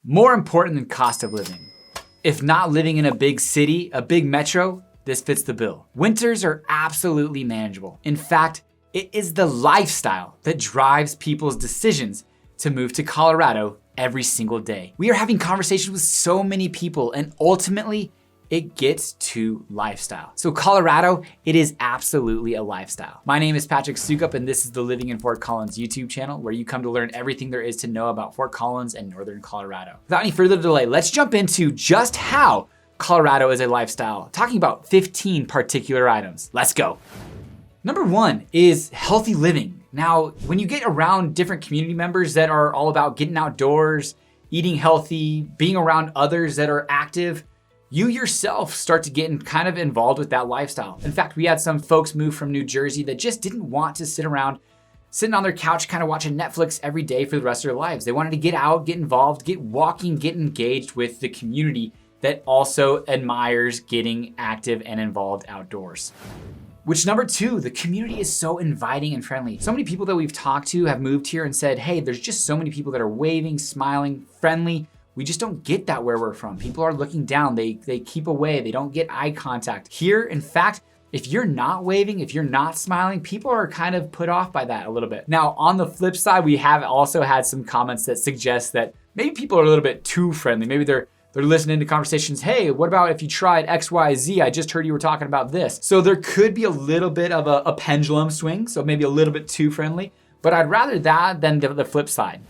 More important than cost of living. If not living in a big city, a big metro, this fits the bill. Winters are absolutely manageable. In fact, it is the lifestyle that drives people's decisions to move to Colorado every single day. We are having conversations with so many people, and ultimately, it gets to lifestyle. So Colorado, it is absolutely a lifestyle. My name is Patrick Soukup, and this is the Living in Fort Collins YouTube channel, where you come to learn everything there is to know about Fort Collins and Northern Colorado. Without any further delay, let's jump into just how Colorado is a lifestyle, talking about 15 particular items. Let's go. Number one is healthy living. Now, when you get around different community members that are all about getting outdoors, eating healthy, being around others that are active, you yourself start to get kind of involved with that lifestyle. In fact, we had some folks move from New Jersey that just didn't want to sit around, sitting on their couch, kind of watching Netflix every day for the rest of their lives. They wanted to get out, get involved, get walking, get engaged with the community that also admires getting active and involved outdoors. Which number two, the community is so inviting and friendly. So many people that we've talked to have moved here and said, hey, there's just so many people that are waving, smiling, friendly. We just don't get that where we're from. People are looking down, they keep away, they don't get eye contact. Here, in fact, if you're not waving, if you're not smiling, people are kind of put off by that a little bit. Now, on the flip side, we have also had some comments that suggest that maybe people are a little bit too friendly. Maybe they're listening to conversations, hey, what about if you tried X, Y, Z? I just heard you were talking about this. So there could be a little bit of a pendulum swing, so maybe a little bit too friendly, but I'd rather that than the flip side.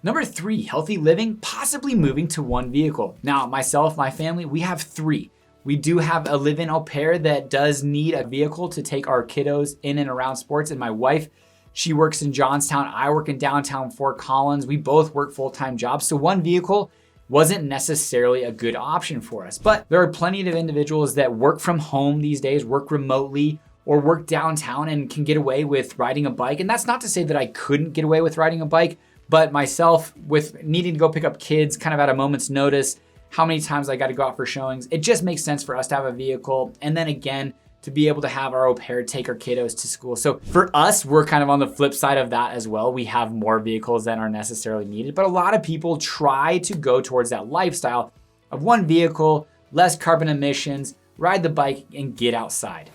Number three, healthy living, possibly moving to one vehicle. Now, myself, my family, we have three. We do have a live-in au pair that does need a vehicle to take our kiddos in and around sports. And my wife, she works in Johnstown. I work in downtown Fort Collins. We both work full-time jobs. So one vehicle wasn't necessarily a good option for us. But there are plenty of individuals that work from home these days, work remotely, or work downtown and can get away with riding a bike. And that's not to say that I couldn't get away with riding a bike. But myself, with needing to go pick up kids kind of at a moment's notice, how many times I got to go out for showings, it just makes sense for us to have a vehicle. And then again, to be able to have our au pair take our kiddos to school. So for us, we're kind of on the flip side of that as well. We have more vehicles than are necessarily needed. But a lot of people try to go towards that lifestyle of one vehicle, less carbon emissions, ride the bike, and get outside.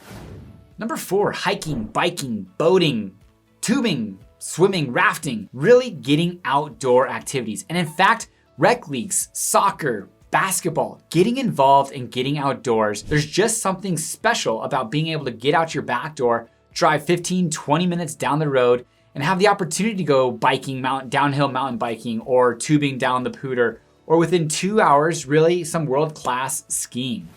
Number four, hiking, biking, boating, tubing, swimming, rafting, really getting outdoor activities. And in fact, rec leagues, soccer, basketball, getting involved and getting outdoors, there's just something special about being able to get out your back door, drive 15, 20 minutes down the road, and have the opportunity to go biking, downhill mountain biking, or tubing down the Pooter, or within 2 hours, really some world-class skiing.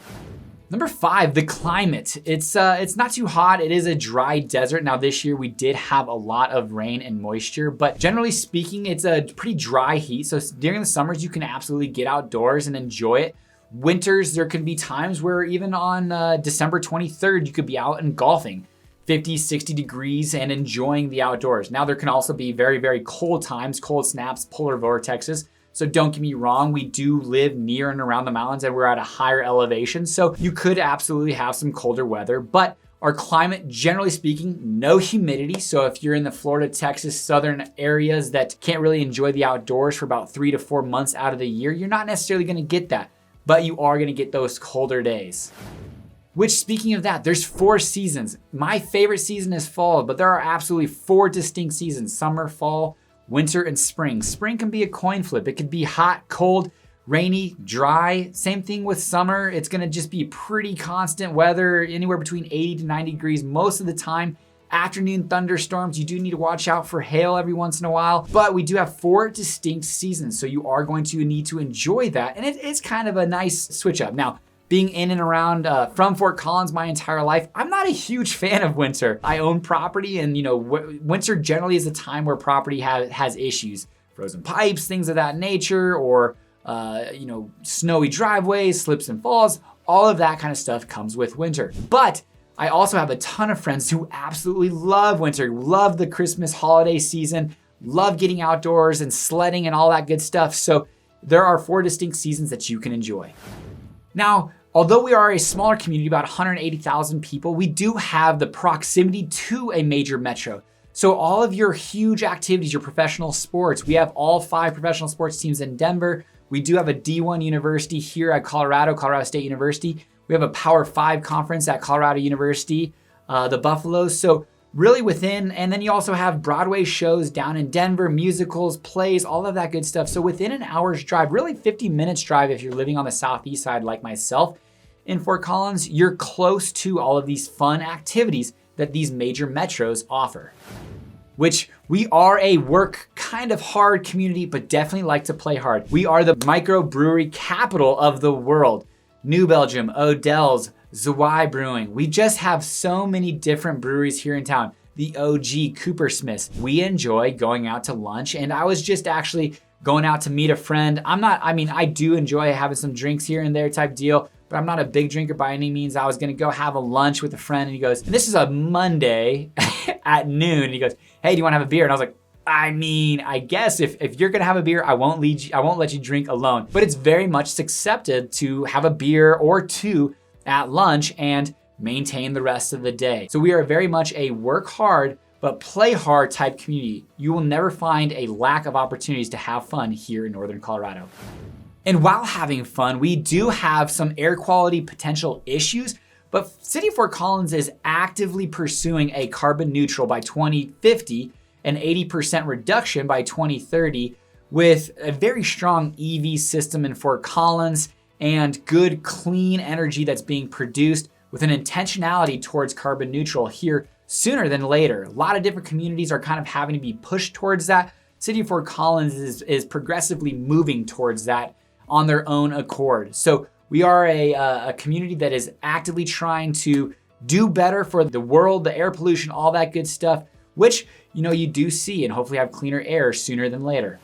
Number five, the climate. It's not too hot. It is a dry desert. Now this year we did have a lot of rain and moisture, but generally speaking, it's a pretty dry heat. So during the summers, you can absolutely get outdoors and enjoy it. Winters, there can be times where even on December 23rd, you could be out and golfing 50, 60 degrees and enjoying the outdoors. Now there can also be very, very cold times, cold snaps, polar vortexes. So don't get me wrong, we do live near and around the mountains and we're at a higher elevation. So you could absolutely have some colder weather, but our climate, generally speaking, no humidity. So if you're in the Florida, Texas, southern areas that can't really enjoy the outdoors for about 3 to 4 months out of the year, you're not necessarily gonna get that, but you are gonna get those colder days. Which, speaking of that, there's 4 seasons. My favorite season is fall, but there are absolutely 4 distinct seasons: summer, fall, winter, and spring. Spring can be a coin flip. It could be hot, cold, rainy, dry. Same thing with summer. It's gonna just be pretty constant weather, anywhere between 80 to 90 degrees most of the time. Afternoon thunderstorms, you do need to watch out for hail every once in a while, but we do have 4 distinct seasons, so you are going to need to enjoy that, and it's kind of a nice switch up. Now, being in and around from Fort Collins my entire life, I'm not a huge fan of winter. I own property, and winter generally is a time where property has issues. Frozen pipes, things of that nature, or snowy driveways, slips and falls, all of that kind of stuff comes with winter. But I also have a ton of friends who absolutely love winter, love the Christmas holiday season, love getting outdoors and sledding and all that good stuff. So there are 4 distinct seasons that you can enjoy. Now, although we are a smaller community, about 180,000 people, we do have the proximity to a major metro. So all of your huge activities, your professional sports, we have all 5 professional sports teams in Denver. We do have a D1 university here at Colorado State University. We have a Power 5 conference at Colorado University, the Buffaloes. So really within, and then you also have Broadway shows down in Denver, musicals, plays, all of that good stuff. So within an hour's drive, really 50 minutes drive if you're living on the southeast side like myself in Fort Collins, you're close to all of these fun activities that these major metros offer. Which we are a work kind of hard community, but definitely like to play hard. We are the microbrewery capital of the world. New Belgium, Odell's, Zwei Brewing. We just have so many different breweries here in town. The OG, Coopersmiths. We enjoy going out to lunch, and I was just actually going out to meet a friend. I do enjoy having some drinks here and there type deal, but I'm not a big drinker by any means. I was gonna go have a lunch with a friend, and he goes, and this is a Monday at noon, and he goes, hey, do you wanna have a beer? And I was like, I guess if you're gonna have a beer, I won't let you drink alone. But it's very much accepted to have a beer or two at lunch and maintain the rest of the day. So we are very much a work hard, but play hard type community. You will never find a lack of opportunities to have fun here in Northern Colorado. And while having fun, we do have some air quality potential issues, but City of Fort Collins is actively pursuing a carbon neutral by 2050, an 80% reduction by 2030, with a very strong EV system in Fort Collins and good clean energy that's being produced with an intentionality towards carbon neutral here sooner than later. A lot of different communities are kind of having to be pushed towards that. City of Fort Collins is progressively moving towards that on their own accord. So we are a community that is actively trying to do better for the world, the air pollution, all that good stuff, which you do see, and hopefully have cleaner air sooner than later.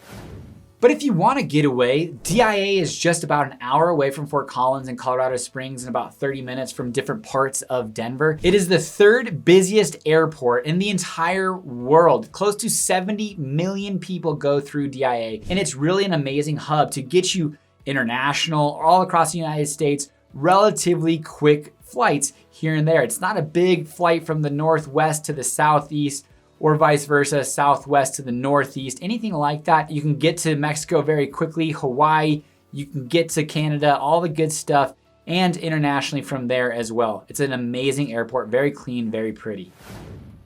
But if you want to get away, DIA is just about an hour away from Fort Collins and Colorado Springs and about 30 minutes from different parts of Denver. It is the 3rd busiest airport in the entire world. Close to 70 million people go through DIA, and it's really an amazing hub to get you international, all across the United States, relatively quick flights here and there. It's not a big flight from the northwest to the southeast, or vice versa, southwest to the northeast, anything like that. You can get to Mexico very quickly, Hawaii, you can get to Canada, all the good stuff, and internationally from there as well. It's an amazing airport, very clean, very pretty.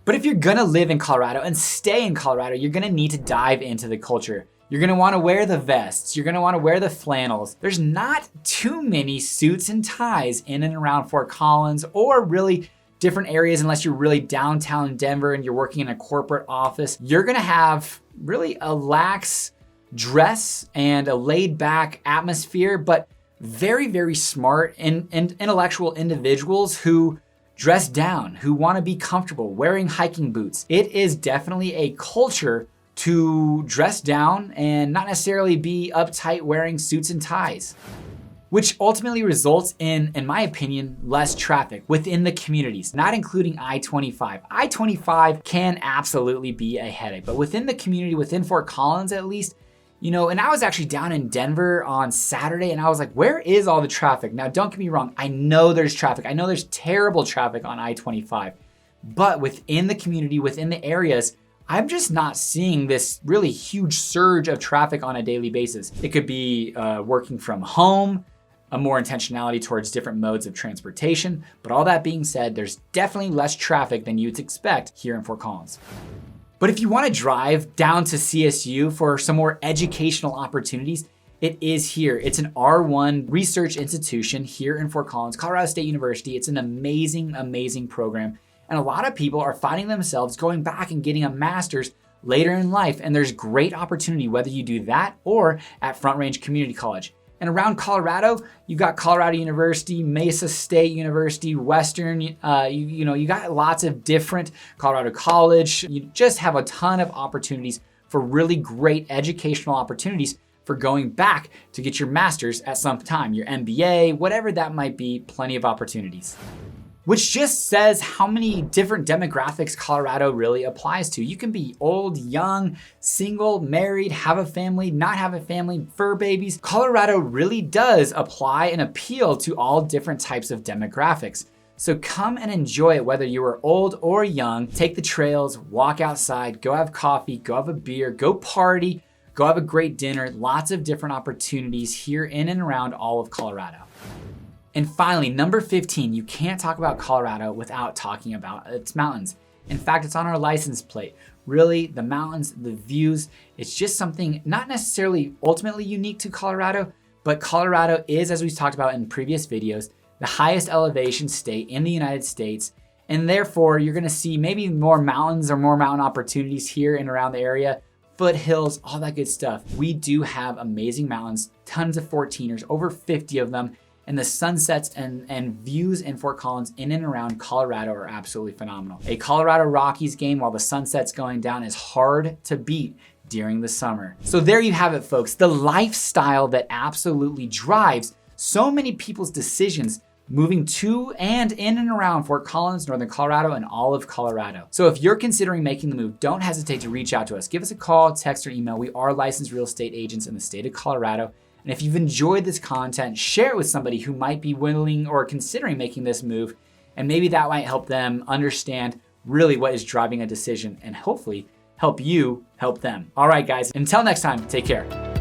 But if you're gonna live in Colorado and stay in Colorado, you're gonna need to dive into the culture. You're gonna wanna wear the vests, you're gonna wanna wear the flannels. There's not too many suits and ties in and around Fort Collins, or really different areas, unless you're really downtown Denver and you're working in a corporate office. You're gonna have really a lax dress and a laid back atmosphere, but very, very smart and intellectual individuals who dress down, who wanna be comfortable wearing hiking boots. It is definitely a culture to dress down and not necessarily be uptight wearing suits and ties, which ultimately results in my opinion, less traffic within the communities, not including I-25. I-25 can absolutely be a headache, but within the community, within Fort Collins at least, and I was actually down in Denver on Saturday, and I was like, where is all the traffic? Now, don't get me wrong, I know there's traffic. I know there's terrible traffic on I-25, but within the community, within the areas, I'm just not seeing this really huge surge of traffic on a daily basis. It could be working from home, a more intentionality towards different modes of transportation. But all that being said, there's definitely less traffic than you'd expect here in Fort Collins. But if you want to drive down to CSU for some more educational opportunities, it is here. It's an R1 research institution here in Fort Collins, Colorado State University. It's an amazing, amazing program. And a lot of people are finding themselves going back and getting a master's later in life. And there's great opportunity, whether you do that or at Front Range Community College. And around Colorado, you got Colorado University, Mesa State University, Western, you got lots of different, Colorado College. You just have a ton of opportunities for really great educational opportunities for going back to get your master's at some time, your MBA, whatever that might be, plenty of opportunities. Which just says how many different demographics Colorado really applies to. You can be old, young, single, married, have a family, not have a family, fur babies. Colorado really does apply and appeal to all different types of demographics. So come and enjoy it, whether you are old or young. Take the trails, walk outside, go have coffee, go have a beer, go party, go have a great dinner. Lots of different opportunities here in and around all of Colorado. And finally, number 15, you can't talk about Colorado without talking about its mountains. In fact, it's on our license plate. Really, the mountains, the views, it's just something not necessarily ultimately unique to Colorado, but Colorado is, as we've talked about in previous videos, the highest elevation state in the United States. And therefore, you're gonna see maybe more mountains or more mountain opportunities here and around the area, foothills, all that good stuff. We do have amazing mountains, tons of 14ers, over 50 of them. And the sunsets and views in Fort Collins in and around Colorado are absolutely phenomenal. A Colorado Rockies game while the sunset's going down is hard to beat during the summer. So there you have it, folks. The lifestyle that absolutely drives so many people's decisions moving to and in and around Fort Collins, Northern Colorado, and all of Colorado. So if you're considering making the move, don't hesitate to reach out to us. Give us a call, text, or email. We are licensed real estate agents in the state of Colorado. And if you've enjoyed this content, share it with somebody who might be willing or considering making this move. And maybe that might help them understand really what is driving a decision and hopefully help you help them. All right, guys, until next time, take care.